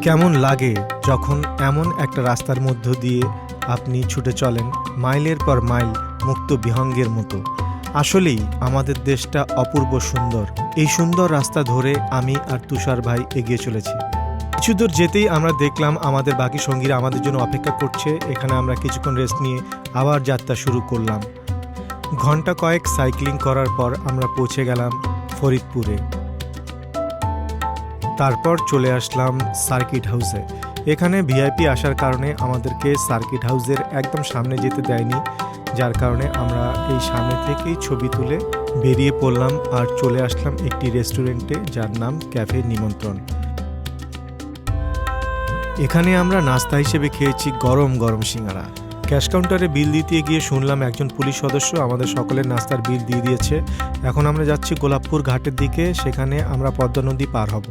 কেমন লাগে যখন এমন একটা রাস্তার মধ্য দিয়ে আপনি ছুটে চলেন মাইলের পর মাইল মুক্ত বিহঙ্গের মতো। আসলেই আমাদের দেশটা অপূর্ব সুন্দর। এই সুন্দর রাস্তা ধরে আমি আর তুষার ভাই এগিয়ে চলেছি। কিছু দূর যেতেই আমরা দেখলাম আমাদের বাকি সঙ্গীরা আমাদের জন্য অপেক্ষা করছে। এখানে আমরা কিছুক্ষণ রেস্ট নিয়ে আবার যাত্রা শুরু করলাম। ঘন্টা কয়েক সাইক্লিং করার পর আমরা পৌঁছে গেলাম ফরিদপুরে। তারপর চলে আসলাম সার্কিট হাউসে। এখানে ভিআইপি আসার কারণে আমাদেরকে সার্কিট হাউসের একদম সামনে যেতে দেয়নি, যার কারণে আমরা এই সামনে থেকেই ছবি তুলে বেরিয়ে পড়লাম আর চলে আসলাম একটি রেস্টুরেন্টে, যার নাম ক্যাফে নিমন্ত্রণ। এখানে আমরা নাস্তা হিসেবে খেয়েছি গরম গরম সিঙ্গারা। ক্যাশ কাউন্টারে বিল দিতে গিয়ে শুনলাম একজন পুলিশ সদস্য আমাদের সকলের নাস্তার বিল দিয়ে দিয়েছে। এখন আমরা যাচ্ছি গোলাপপুর ঘাটের দিকে, সেখানে আমরা পদ্মা নদী পার হব।